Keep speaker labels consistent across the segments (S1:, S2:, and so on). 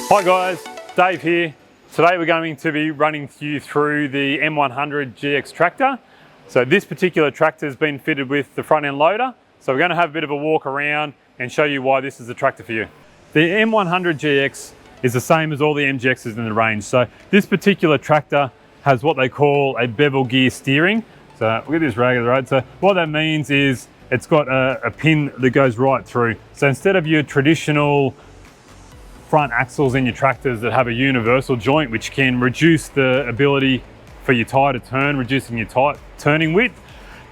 S1: Hi guys, Dave here. Today we're going to be running you through the M100GX tractor. So this particular tractor has been fitted with the front end loader. So we're going to have a bit of a walk around and show you why this is the tractor for you. The M100GX is the same as all the MGXs in the range. So this particular tractor has what they call a bevel gear steering. So look at this rag of the road. So what that means is it's got a pin that goes right through. So instead of your traditional front axles in your tractors that have a universal joint which can reduce the ability for your tyre to turn, reducing your turning width,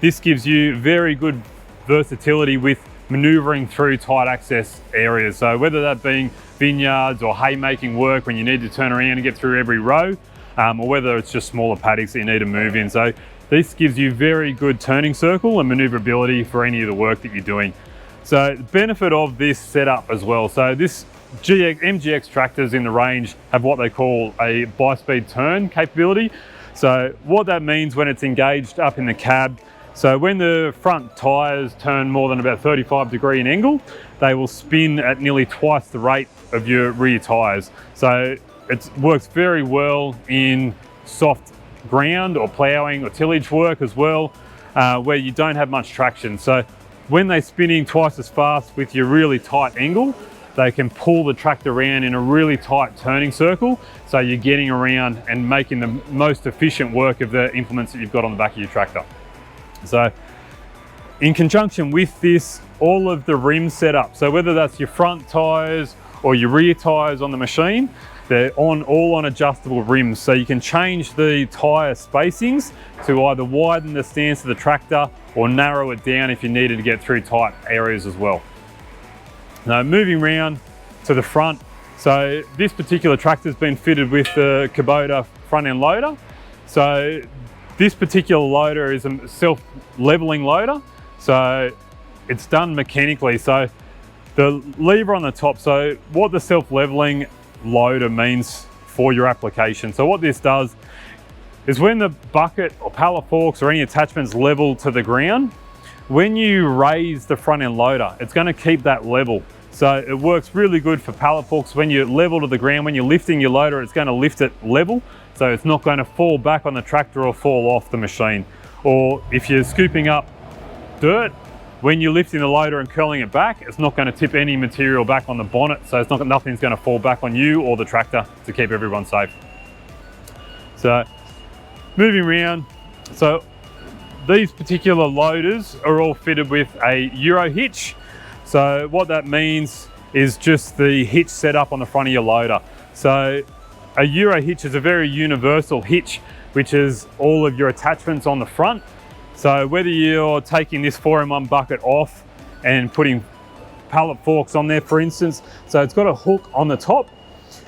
S1: this gives you very good versatility with manoeuvring through tight access areas. So whether that being vineyards or haymaking work when you need to turn around and get through every row, or whether it's just smaller paddocks that you need to move in. So this gives you very good turning circle and manoeuvrability for any of the work that you're doing. So the benefit of this setup as well. So this MGX tractors in the range have what they call a bi-speed turn capability. So what that means when it's engaged up in the cab, so when the front tyres turn more than about 35° in angle, they will spin at nearly twice the rate of your rear tyres. So it works very well in soft ground or ploughing or tillage work as well, where you don't have much traction. So when they're spinning twice as fast with your really tight angle, they can pull the tractor around in a really tight turning circle. So you're getting around and making the most efficient work of the implements that you've got on the back of your tractor. So in conjunction with this, all of the rim setup, so whether that's your front tyres or your rear tyres on the machine, they're all on adjustable rims. So you can change the tyre spacings to either widen the stance of the tractor or narrow it down if you needed to get through tight areas as well. Now moving round to the front, so this particular tractor has been fitted with the Kubota front end loader. So this particular loader is a self-leveling loader, so it's done mechanically. So the lever on the top, so what the self-leveling loader means for your application. So what this does is when the bucket or pallet forks or any attachments level to the ground, when you raise the front end loader, it's going to keep that level. So it works really good for pallet forks. When you're level to the ground, when you're lifting your loader, it's going to lift it level. So it's not going to fall back on the tractor or fall off the machine. Or if you're scooping up dirt, when you're lifting the loader and curling it back, it's not going to tip any material back on the bonnet. So nothing's going to fall back on you or the tractor to keep everyone safe. So moving around, so these particular loaders are all fitted with a Euro hitch. So what that means is just the hitch set up on the front of your loader. So a Euro hitch is a very universal hitch, which is all of your attachments on the front. So whether you're taking this 4-in-1 bucket off and putting pallet forks on there, for instance, so it's got a hook on the top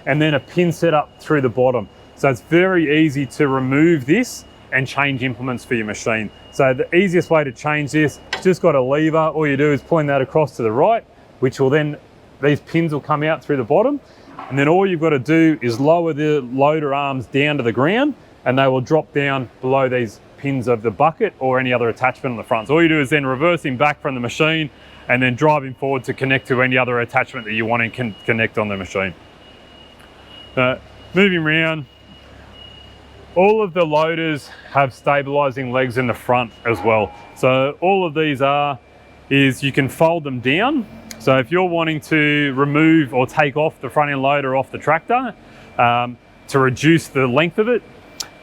S1: and then a pin set up through the bottom. So it's very easy to remove this and change implements for your machine. So the easiest way to change this, it's just got a lever. All you do is point that across to the right, which will then, these pins will come out through the bottom. And then all you've got to do is lower the loader arms down to the ground and they will drop down below these pins of the bucket or any other attachment on the front. So all you do is then reverse him back from the machine and then drive him forward to connect to any other attachment that you want to connect on the machine. Moving around, all of the loaders have stabilizing legs in the front as well. So all of these is you can fold them down. So if you're wanting to remove or take off the front end loader off the tractor to reduce the length of it,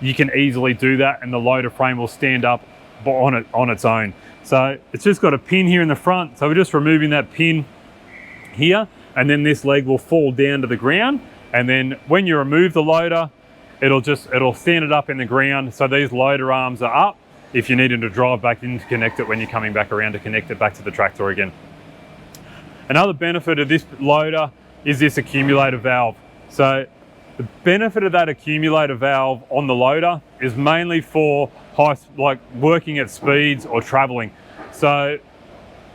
S1: you can easily do that and the loader frame will stand up on its own. So it's just got a pin here in the front. So we're just removing that pin here and then this leg will fall down to the ground. And then when you remove the loader, it'll stand it up in the ground. So these loader arms are up if you needed to drive back in to connect it when you're coming back around to connect it back to the tractor again. Another benefit of this loader is this accumulator valve. So the benefit of that accumulator valve on the loader is mainly for like working at speeds or traveling. So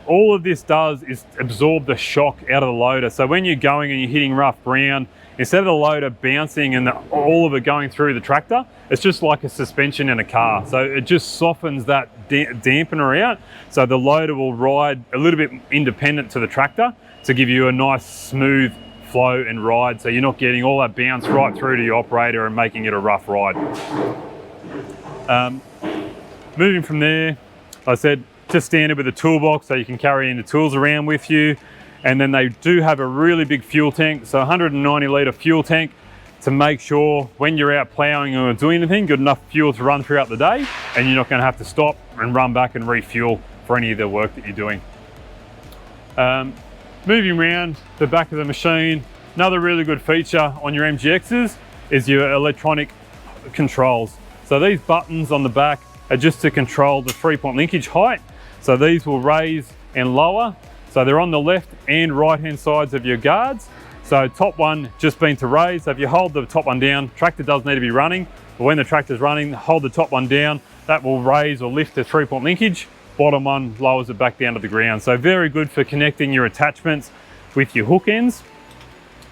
S1: all of this does is absorb the shock out of the loader. So when you're going and you're hitting rough ground, instead of the loader bouncing and all of it going through the tractor, it's just like a suspension in a car. So it just softens that dampener out. So the loader will ride a little bit independent to the tractor to give you a nice smooth flow and ride, so you're not getting all that bounce right through to your operator and making it a rough ride. Moving from there, like I said, just standard with a toolbox so you can carry in the tools around with you. And then they do have a really big fuel tank, so 190 litre fuel tank to make sure when you're out ploughing or doing anything, you've got enough fuel to run throughout the day and you're not going to have to stop and run back and refuel for any of the work that you're doing. Moving around the back of the machine, another really good feature on your MGXs is your electronic controls. So these buttons on the back are just to control the 3-point linkage height. So these will raise and lower. So they're on the left and right hand sides of your guards. So top one just being to raise. So if you hold the top one down, tractor does need to be running, but when the tractor's running, hold the top one down, that will raise or lift the 3-point linkage. Bottom one lowers it back down to the ground. So very good for connecting your attachments with your hook ends.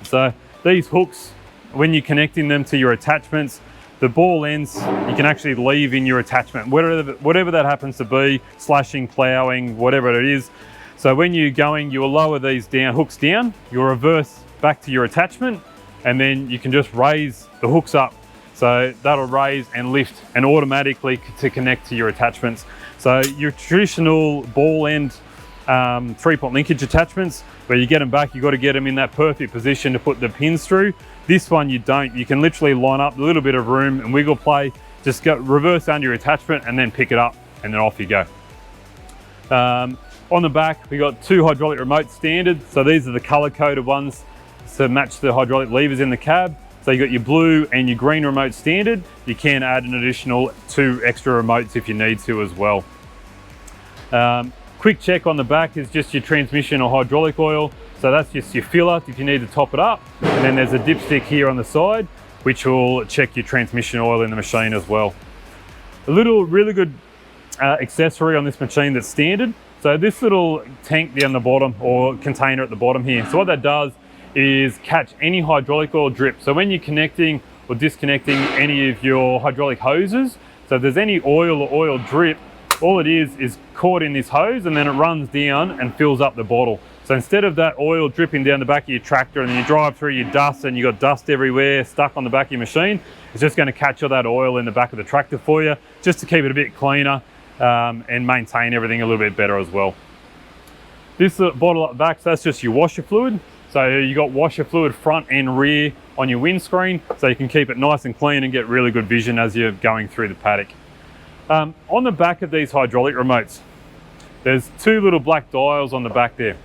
S1: So these hooks, when you're connecting them to your attachments, the ball ends you can actually leave in your attachment, whatever that happens to be, slashing, ploughing, whatever it is. So when you're going, you will lower these down, hooks down, you'll reverse back to your attachment, and then you can just raise the hooks up. So that'll raise and lift and automatically to connect to your attachments. So your traditional ball end 3-point linkage attachments, where you get them back, you've got to get them in that perfect position to put the pins through. This one you don't. You can literally line up a little bit of room and wiggle play, just go reverse under your attachment and then pick it up and then off you go. On the back, we got 2 hydraulic remotes standard. So these are the color-coded ones to match the hydraulic levers in the cab. So you got your blue and your green remote standard. You can add an additional 2 extra remotes if you need to as well. Quick check on the back is just your transmission or hydraulic oil. So that's just your filler if you need to top it up. And then there's a dipstick here on the side, which will check your transmission oil in the machine as well. A little really good accessory on this machine that's standard. So this little tank down the bottom, or container at the bottom here. So what that does is catch any hydraulic oil drip. So when you're connecting or disconnecting any of your hydraulic hoses, so if there's any oil or oil drip, all it is caught in this hose and then it runs down and fills up the bottle. So instead of that oil dripping down the back of your tractor and then you drive through your dust and you got dust everywhere stuck on the back of your machine, it's just going to catch all that oil in the back of the tractor for you, just to keep it a bit cleaner and maintain everything a little bit better as well. This bottle up the back, so that's just your washer fluid. So you got washer fluid front and rear on your windscreen, so you can keep it nice and clean and get really good vision as you're going through the paddock. On the back of these hydraulic remotes, there's 2 little black dials on the back there.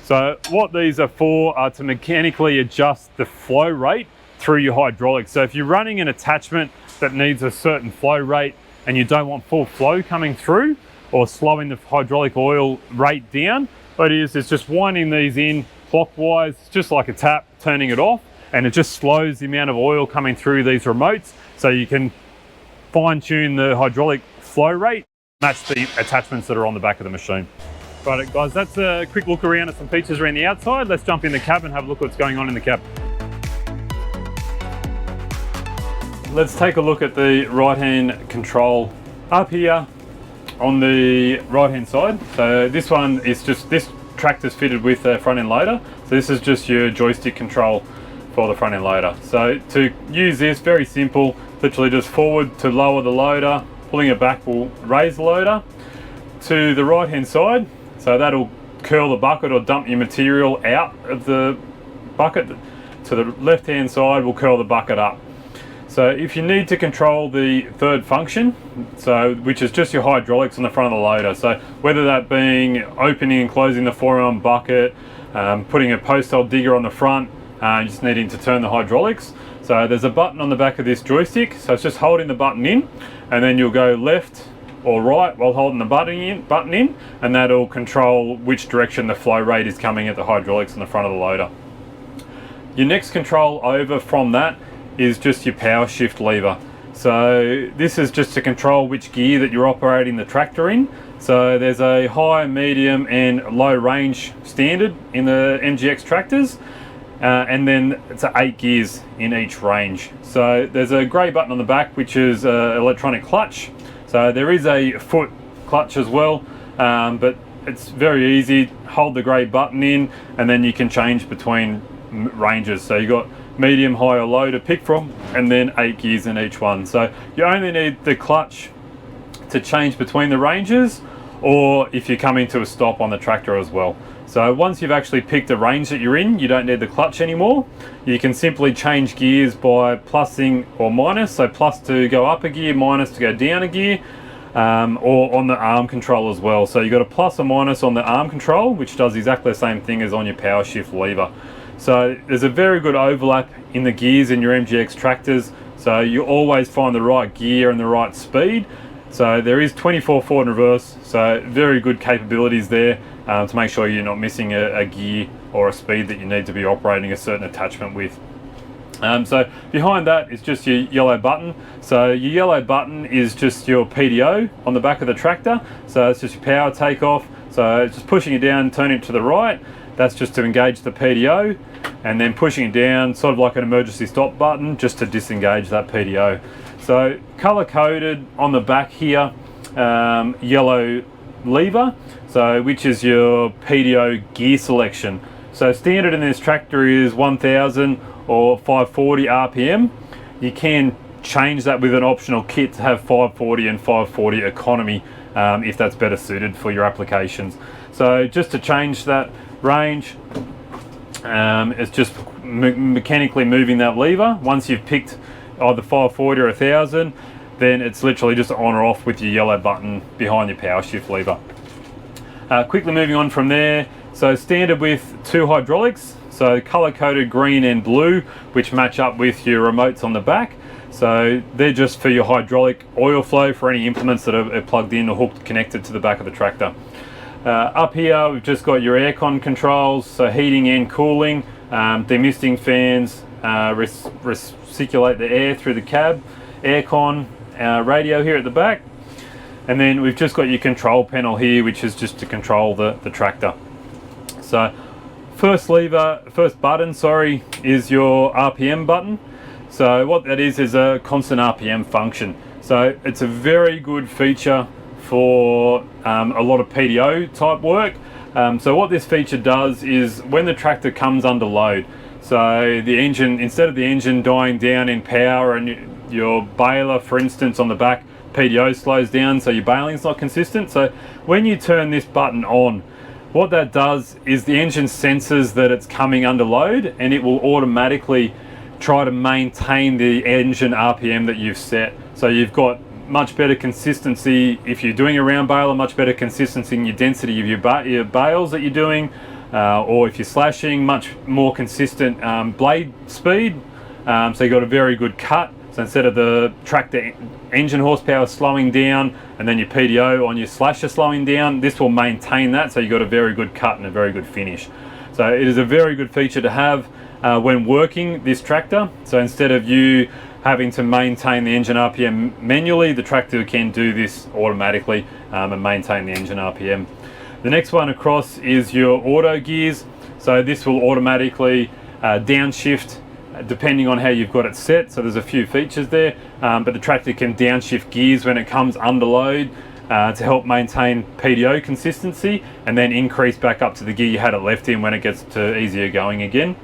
S1: So what these are for are to mechanically adjust the flow rate through your hydraulics. So if you're running an attachment that needs a certain flow rate and you don't want full flow coming through or slowing the hydraulic oil rate down, what it is just winding these in clockwise, just like a tap, turning it off, and it just slows the amount of oil coming through these remotes so you can fine tune the hydraulic flow rate, match the attachments that are on the back of the machine. Right guys, that's a quick look around at some features around the outside. Let's jump in the cab and have a look at what's going on in the cab. Let's take a look at the right-hand control up here on the right-hand side. So this one is just, this tractor's fitted with a front-end loader. So this is just your joystick control for the front-end loader. So to use this, very simple, literally just forward to lower the loader, pulling it back will raise the loader. To the right-hand side, so that'll curl the bucket or dump your material out of the bucket. To the left-hand side will curl the bucket up. So if you need to control the third function, so which is just your hydraulics on the front of the loader, so whether that being opening and closing the 4-arm bucket, putting a post hole digger on the front, just needing to turn the hydraulics. So there's a button on the back of this joystick, so it's just holding the button in, and then you'll go left or right while holding the button in, and that'll control which direction the flow rate is coming at the hydraulics on the front of the loader. Your next control over from that is just your power shift lever. So this is just to control which gear that you're operating the tractor in. So there's a high, medium and low range standard in the MGX tractors. And then it's 8 gears in each range. So there's a grey button on the back which is electronic clutch. So there is a foot clutch as well, but it's very easy. Hold the grey button in and then you can change between ranges. So you've got medium, high or low to pick from, and then 8 gears in each one. So you only need the clutch to change between the ranges, or if you're coming to a stop on the tractor as well. So once you've actually picked the range that you're in, you don't need the clutch anymore. You can simply change gears by plussing or minus. So plus to go up a gear, minus to go down a gear, or on the arm control as well. So you've got a plus or minus on the arm control, which does exactly the same thing as on your power shift lever. So there's a very good overlap in the gears in your MGX tractors. So you always find the right gear and the right speed. So there is 24 forward and reverse, so very good capabilities there to make sure you're not missing a gear or a speed that you need to be operating a certain attachment with. So behind that is just your yellow button. So your yellow button is just your PDO on the back of the tractor. So it's just your power takeoff. So it's just pushing it down, turning it to the right. That's just to engage the PDO, and then pushing it down, sort of like an emergency stop button, just to disengage that PDO. So color coded on the back here, yellow lever, so which is your PDO gear selection. So standard in this tractor is 1000 or 540 RPM. You can change that with an optional kit to have 540 and 540 economy if that's better suited for your applications. So just to change that range, it's just mechanically moving that lever. Once you've picked either 540 or 1000, then it's literally just on or off with your yellow button behind your power shift lever. Quickly moving on from there, so standard with 2 hydraulics, so color coded green and blue, which match up with your remotes on the back. So they're just for your hydraulic oil flow for any implements that are plugged in or hooked, connected to the back of the tractor. Up here we've just got your aircon controls, so heating and cooling, demisting fans, recirculate the air through the cab, aircon, radio here at the back, and then we've just got your control panel here, which is just to control the tractor. So first button is your RPM button. So what that is a constant RPM function. So it's a very good feature for a lot of PDO type work. So what this feature does is when the tractor comes under load, so the engine, instead of the engine dying down in power and your baler, for instance, on the back, PDO slows down, so your baling's not consistent. So when you turn this button on, what that does is the engine senses that it's coming under load, and it will automatically try to maintain the engine RPM that you've set. So you've got much better consistency if you're doing a round baler, much better consistency in your density of your bales that you're doing, or if you're slashing, much more consistent blade speed. So you've got a very good cut. So instead of the tractor engine horsepower slowing down and then your PDO on your slasher slowing down, this will maintain that, so you've got a very good cut and a very good finish. So it is a very good feature to have when working this tractor. So instead of you having to maintain the engine RPM manually, the tractor can do this automatically and maintain the engine RPM. The next one across is your auto gears. So this will automatically downshift depending on how you've got it set. So there's a few features there, but the tractor can downshift gears when it comes under load to help maintain PDO consistency, and then increase back up to the gear you had it left in when it gets to easier going again.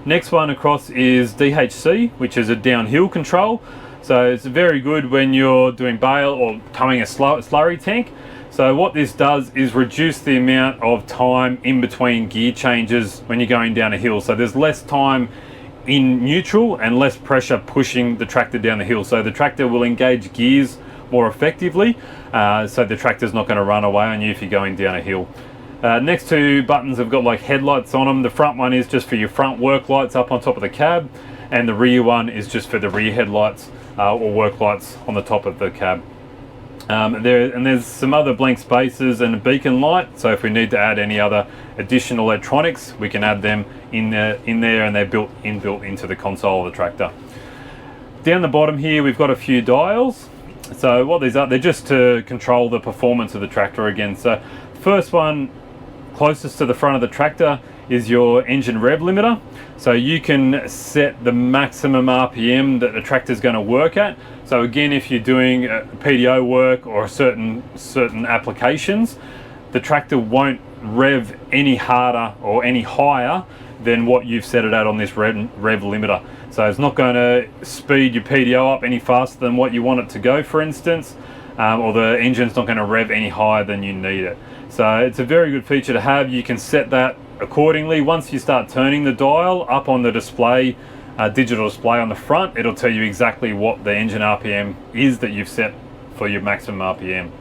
S1: Next one across is DHC, which is a downhill control. So it's very good when you're doing bale or towing a slurry tank. So what this does is reduce the amount of time in between gear changes when you're going down a hill. So there's less time in neutral and less pressure pushing the tractor down the hill. So the tractor will engage gears more effectively, so the tractor's not going to run away on you if you're going down a hill. Next two buttons have got like headlights on them. The front one is just for your front work lights up on top of the cab, and the rear one is just for the rear headlights or work lights on the top of the cab. There's some other blank spaces and a beacon light, so if we need to add any other additional electronics, we can add them in there, and they're inbuilt into the console of the tractor. Down the bottom here we've got a few dials. So what these are, they're just to control the performance of the tractor again. So first one closest to the front of the tractor is your engine rev limiter. So you can set the maximum RPM that the tractor is going to work at. So again, if you're doing PDO work or certain applications, the tractor won't rev any harder or any higher than what you've set it at on this rev limiter. So it's not going to speed your PDO up any faster than what you want it to go, for instance, or the engine's not going to rev any higher than you need it. So it's a very good feature to have. You can set that accordingly. Once you start turning the dial up on the display, digital display on the front, it'll tell you exactly what the engine RPM is that you've set for your maximum RPM.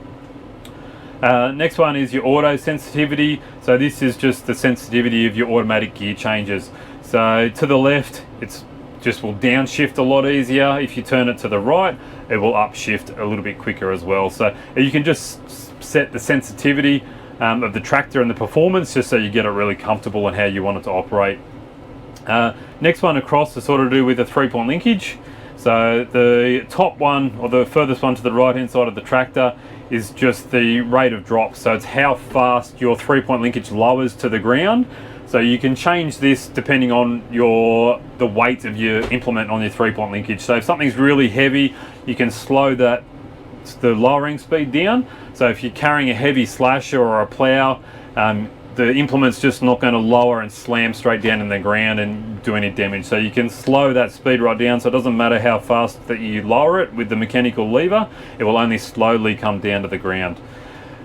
S1: Next one is your auto sensitivity. So this is just the sensitivity of your automatic gear changes. So to the left, it's just will downshift a lot easier. If you turn it to the right, it will upshift a little bit quicker as well. So you can just set the sensitivity of the tractor and the performance, just so you get it really comfortable and how you want it to operate. Next one across is sort of to do with the 3-point linkage. So the top one, or the furthest one to the right hand side of the tractor, is just the rate of drop. So it's how fast your 3-point linkage lowers to the ground. So you can change this depending on the weight of your implement on your 3-point linkage. So if something's really heavy, you can slow the lowering speed down. So if you're carrying a heavy slasher or a plow, the implement's just not going to lower and slam straight down in the ground and do any damage. So you can slow that speed right down, so it doesn't matter how fast that you lower it with the mechanical lever, it will only slowly come down to the ground.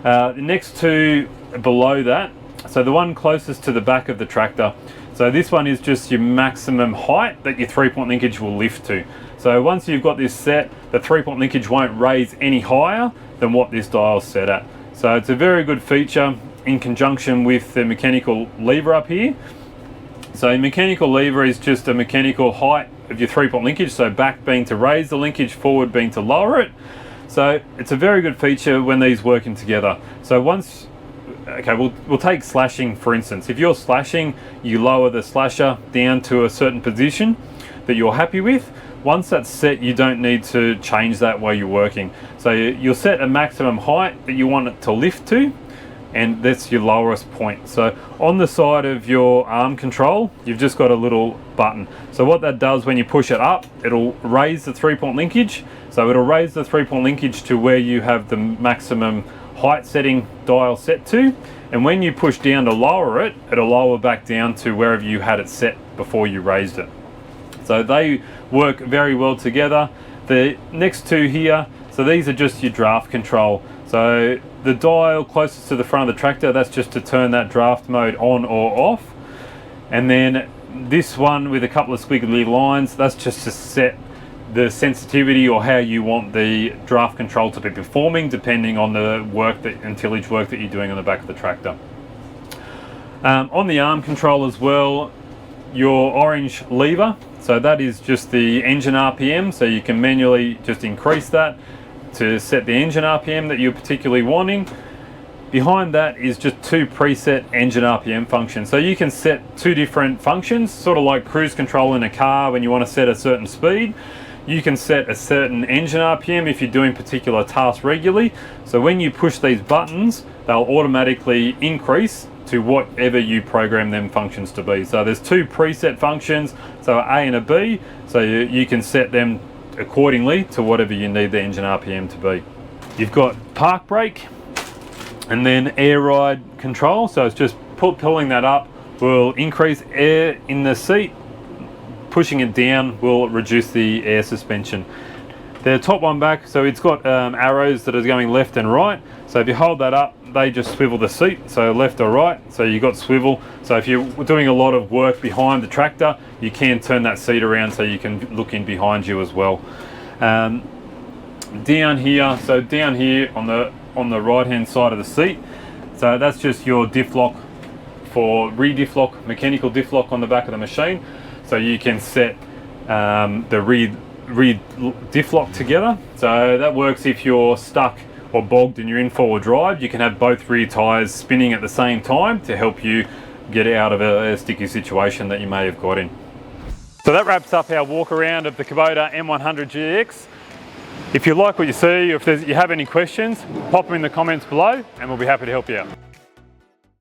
S1: The next two below that, so the one closest to the back of the tractor, so this one is just your maximum height that your 3-point linkage will lift to. So once you've got this set, the 3-point linkage won't raise any higher than what this dial's set at. So it's a very good feature in conjunction with the mechanical lever up here. So a mechanical lever is just a mechanical height of your 3-point linkage, so back being to raise the linkage, forward being to lower it. So it's a very good feature when these working together. So once, okay, we'll take slashing for instance. If you're slashing, you lower the slasher down to a certain position that you're happy with. Once that's set, you don't need to change that while you're working. So you'll set a maximum height that you want it to lift to, and that's your lowest point. So on the side of your arm control, you've just got a little button. So what that does, when you push it up, it'll raise the 3-point linkage. So it'll raise the 3-point linkage to where you have the maximum height setting dial set to. And when you push down to lower it, it'll lower back down to wherever you had it set before you raised it. So they work very well together. The next two here, so these are just your draft control. So the dial closest to the front of the tractor, that's just to turn that draft mode on or off. And then this one with a couple of squiggly lines, that's just to set the sensitivity or how you want the draft control to be performing, depending on the tillage work that you're doing on the back of the tractor. On the arm control as well, your orange lever, so that is just the engine RPM, so you can manually just increase that to set the engine RPM that you're particularly wanting. Behind that is just two preset engine RPM functions. So you can set two different functions, sort of like cruise control in a car when you want to set a certain speed. You can set a certain engine RPM if you're doing particular tasks regularly. So when you push these buttons, they'll automatically increase to whatever you program them functions to be. So there's two preset functions, so A and a B, so you can set them accordingly to whatever you need the engine RPM to be. You've got park brake and then air ride control, so it's just pulling that up will increase air in the seat, pushing it down will reduce the air suspension. The top one back, so it's got arrows that are going left and right, so if you hold that up, they just swivel the seat, so left or right, so you've got swivel. So if you're doing a lot of work behind the tractor, you can turn that seat around so you can look in behind you as well. Down here, so down here on the right hand side of the seat, so that's just your diff lock for rear diff lock, mechanical diff lock on the back of the machine. So you can set the rear diff lock together. So that works if you're stuck or bogged and you're in forward drive. You can have both rear tyres spinning at the same time to help you get out of a sticky situation that you may have got in. So that wraps up our walk around of the Kubota M100GX. If you like what you see, or if you have any questions, pop them in the comments below and we'll be happy to help you out.